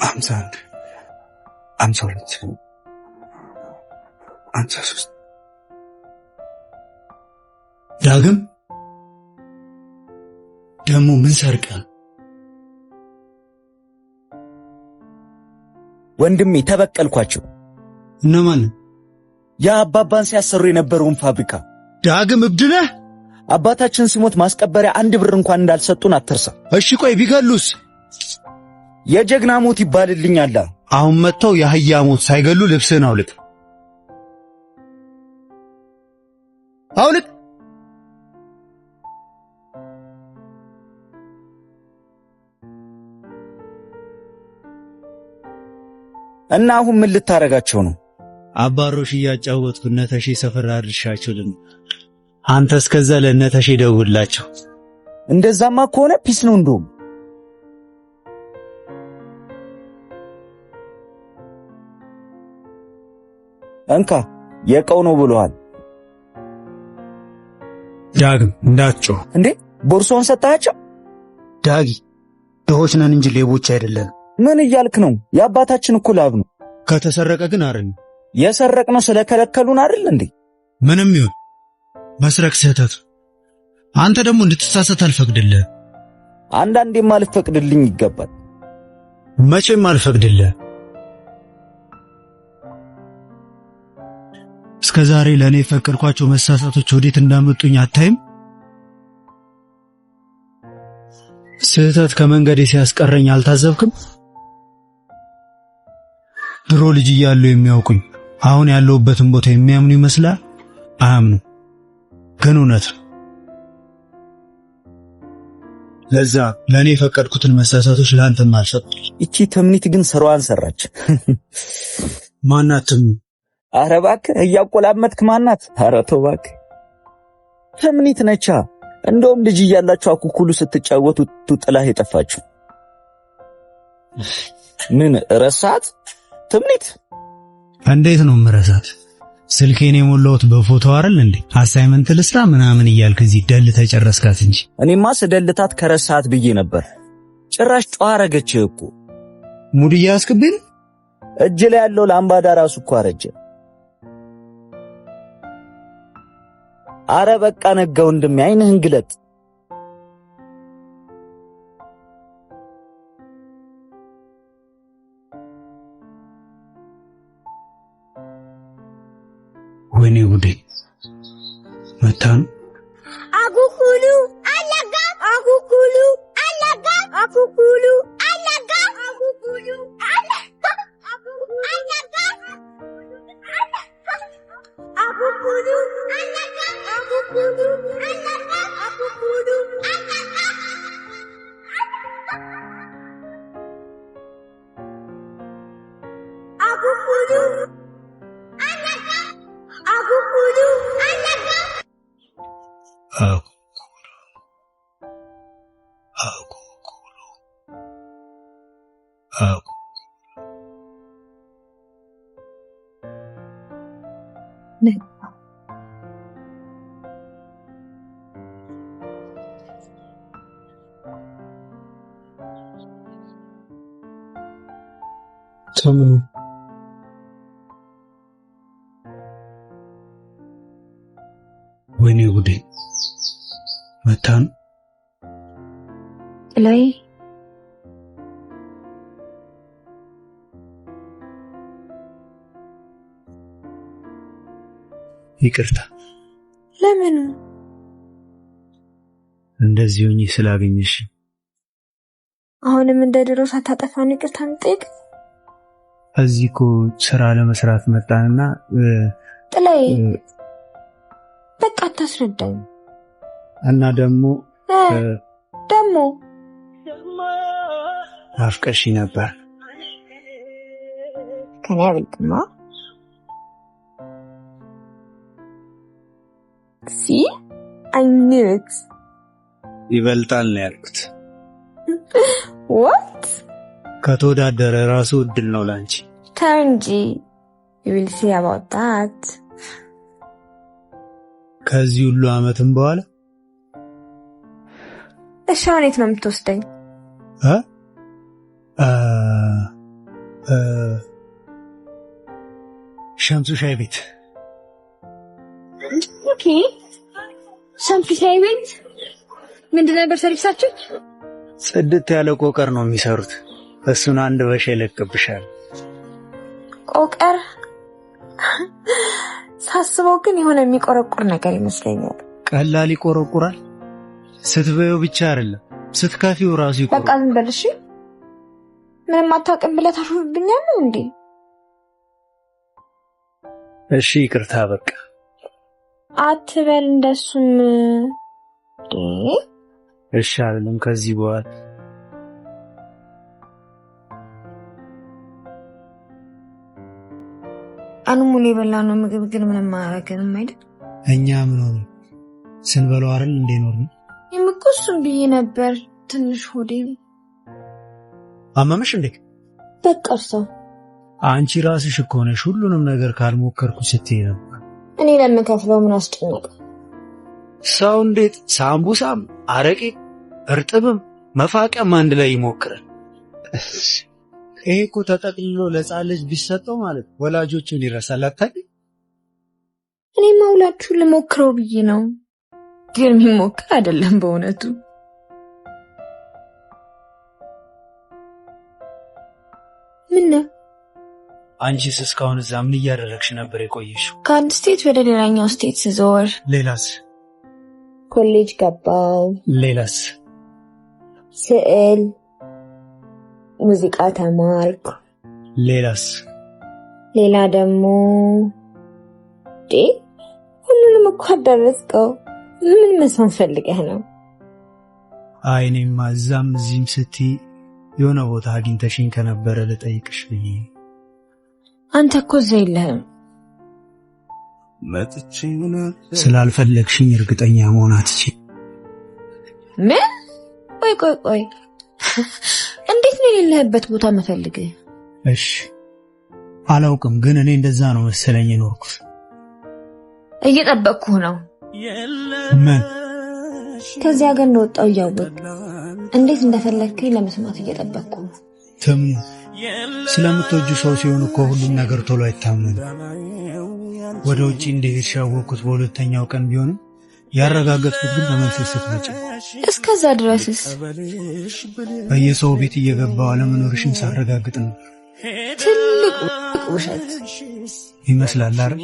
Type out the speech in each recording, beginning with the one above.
51 52 53 ዳግም ደሞ ምን ሰርቀ? ወንድሜ ተበቀልኳቸው። እነማን? ያ አባባን ሲያሰሩ የነበረውን ፋብሪካ። ዳግም እብድ ነህ? አባታችን ሲሞት ማስቀበሪያ 1 ብር እንኳን እንዳልሰጡን አትርሳ። እሺ ቆይ ቢገሉስ? የጀግና ሞት ይባልልኛል። አሁን መጥተው የአህያ ሞት ሳይገሉ ልብስህን አውልቅ። አውልቅ። እና አሁን ምን ልታረጋቸው ነው? አባሮሽ እያጫወትኩ ነተሼ ሰፈር አድርሻቸው ልም አንተ እስከዛ ለነተሼ ደውላቸው። እንደዛማ ከሆነ ፒስ ነው። እንደውም እንካ የቀው ነው ብለዋል። ዳግም እንዳትጮህ። እንዴ ቦርሳውን ሰጣቸው? ዳጊ ድሆች ነን እንጂ ሌቦች አይደለም። ምን እያልክ ነው? የአባታችን እኮ ላብ ነው። ከተሰረቀ ግን አረኝ። የሰረቅነው ስለከለከሉን አይደል እንዴ? ምንም ይሁን መስረቅ ስህተት። አንተ ደግሞ እንድትሳሳት አልፈቅድልህ። አንዳንዴም አልፈቅድልኝ ይገባል። መቼም አልፈቅድልህ። እስከዛሬ ለኔ የፈቀድኳቸው መሳሳቶች ወዴት እንዳመጡኝ አታይም? ስህተት ከመንገዴ ሲያስቀረኝ አልታዘብክም? ድሮ ልጅ እያለሁ የሚያውቁኝ አሁን ያለሁበትን ቦታ የሚያምኑ ይመስላል? አያምኑ። ግን እውነት ለዛ ለኔ የፈቀድኩትን መሳሳቶች ላንተም አልፈቅድ። እቺ ተምኒት ግን ስራዋን ሰራች። ማናትም? ኧረ እባክህ እያቆላመጥክ ማናት? ኧረ ተው እባክህ። ተምኒት ነቻ። እንደውም ልጅ እያላችሁ አኩኩሉ ስትጫወቱ ጥላህ የጠፋችሁ። ምን ረሳት? ተምኒት እንዴት ነው መረሳት? ስልኬን የሞላሁት በፎቶ አይደል እንዴ? አሳይመንት ልስራ ምናምን እያልክ እዚህ ደል ተጨረስካት እንጂ። እኔማ ስደልታት ከረሳት ብዬ ነበር። ጭራሽ ጨዋ አረገች እኮ። ሙድ እያስክብኝ። እጅ ላይ ያለው ላምባዳ ራሱ እኮ አረጀ። አረ በቃ ነጋ ወንድሜ፣ አይንህን ግለጥ። ወይኔ ጉዴ መታን። አኩኩሉ አለጋ አኩኩሉ አለጋ አኩኩሉ አለጋ አኩኩሉ አለጋ አለጋ አኩኩሉ አለጋ አኩኩሉ አለጋ አኩኩሉ አለጋ አኩኩሉ አኩኩሉ አለጋ ተምኑ ወይኔ ጉዴ መታን። ላይ ይቅርታ። ለምን እንደዚህ ሆኜ ስላገኘሽ? አሁንም እንደ ድሮ ሳታጠፋን ይቅርታ እንጠይቅ። እዚህ እኮ ስራ ለመስራት መጣንና ጥላይ በቃ አታስረዳኝ። እና ደግሞ ናፍቀሽ ነበር። ከኔ አብልጥማ ሲ I knew it ይበልጣል ነው ያልኩት። What? ከተወዳደረ ራሱ እድል ነው ላንቺ። ተንጂ you will see about that. ከዚህ ሁሉ አመትም በኋላ እሺ አሁን የት ነው የምትወስደኝ? ሸምሱ ሻይ ቤት። ኦኬ ሸምሱ ሻይ ቤት ምንድን ነበር ሰርቪሳችሁ? ጽድት ያለ ቆቀር ነው የሚሰሩት። እሱን አንድ በሻይ ይለቅብሻል። ቆቀር ሳስበው ግን የሆነ የሚቆረቁር ነገር ይመስለኛል። ቀላል ይቆረቁራል። ስትበየው ብቻ አይደለም ስትካፊው ራሱ ይቆረቁራል። በቃ ዝም በል እሺ። ምንም አታውቅም ብለህ ታሾፍብኛለህ እንዴ? እሺ ይቅርታ በቃ አትበል እንደሱም። እሺ አይደለም ከዚህ በኋላ አንሙሌ የበላነው ምግብ ግን ምንም አያረገንም አይደል? እኛ ምን ሆነ ስንበለው አይደል እንዴ ኖርም? የምቆስም ብዬ ነበር ትንሽ ሆዴ። አመመሽ እንዴ? በቃ ሰው አንቺ ራስሽ እኮ ነሽ ሁሉንም ነገር ካልሞከርኩ ስትይ ነበር። እኔ ለምከፍለው ምን አስጨነቀ? ሰው እንዴት ሳምቡሳም አረቄ እርጥብም መፋቂያም አንድ ላይ ይሞክራል? ይሄ እኮ ተጠቅልሎ ለሕፃን ልጅ ቢሰጠው ማለት ወላጆችን ይረሳል። አታውቂ? እኔ ማውላችሁ ልሞክረው ብዬ ነው፣ ግን የሚሞክር አይደለም በእውነቱ። ምን ነው አንቺስ እስካሁን እዛ ምን እያደረግሽ ነበር የቆየሽው? ከአንድ ስቴት ወደ ሌላኛው ስቴት ስዞር። ሌላስ? ኮሌጅ ገባው። ሌላስ? ስዕል ሙዚቃ ተማርኩ። ሌላስ? ሌላ ደግሞ ሁሉንም እኮ አደረስከው። ምን መስማት ፈልገህ ነው? አይ እኔማ እዛም እዚህም ስትይ የሆነ ቦታ አግኝተሽኝ ከነበረ ልጠይቅሽ ብዬ። አንተ እኮ እዛ የለህም። ስላልፈለግሽኝ እርግጠኛ መሆን አትችይም። ምን? ቆይ እንዴት ነው የሌለህበት ቦታ መፈልግህ? እሺ አላውቅም፣ ግን እኔ እንደዛ ነው መሰለኝ የኖርኩት። እየጠበቅኩህ ነው። ምን? ከዚያ ሀገር እንደወጣው እያወቅ እንዴት እንደፈለግከኝ ለመስማት እየጠበቅኩ ነው። ተምኑ ስለምትወጁ ሰው ሲሆን እኮ ሁሉም ነገር ቶሎ አይታመንም። ወደ ውጪ እንደሄድሽ ያወቅኩት በሁለተኛው ቀን ቢሆንም ያረጋገጥኩት ግን ተመልሰሽ ስትመጪ። እስከዛ ድረስስ በየሰው ቤት እየገባው አለመኖርሽን ሳረጋግጥ ነው። ትልቅ ውሸት ይመስላል አይደል?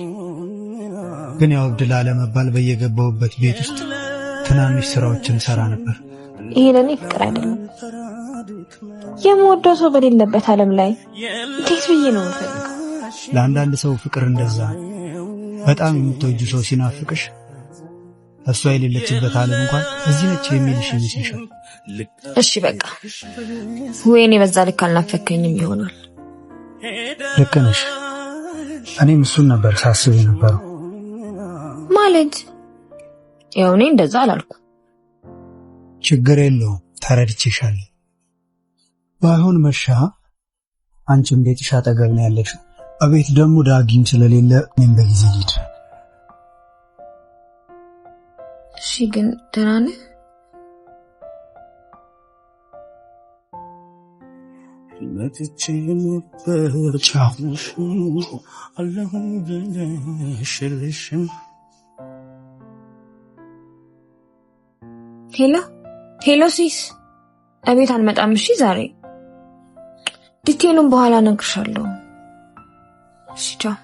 ግን ያው እብድ ላለመባል በየገባውበት ቤት ውስጥ ትናንሽ ስራዎችን ሰራ ነበር። ይሄ ለኔ ፍቅር አይደለም። የምወደው ሰው በሌለበት ዓለም ላይ እንዴት ብዬ ነው የምፈልገው? ለአንዳንድ ሰው ፍቅር እንደዛ በጣም የምትወጁ ሰው ሲናፍቅሽ እሷ የሌለችበት ዓለም እንኳን እዚህ ነች የሚልሽ ይመስልሻል። እሺ በቃ ወይኔ በዛ ልክ አልናፈከኝም ይሆናል። ልክ ነሽ። እኔም እሱን ነበር ሳስብ የነበረው። ማለት ያው እኔ እንደዛ አላልኩ። ችግር የለውም ተረድቼሻለሁ። ባይሆን መሻ አንቺም ቤትሽ አጠገብ ነው ያለሽው። አቤት ደግሞ ዳጊም ስለሌለ እኔም በጊዜ ልሂድ። እሺ ግን ደህና ነህ? ሄሎ ሲስ፣ እቤት አልመጣም። እሺ ዛሬ ዲቴሉን በኋላ እነግርሻለሁ። እሺ ቻው።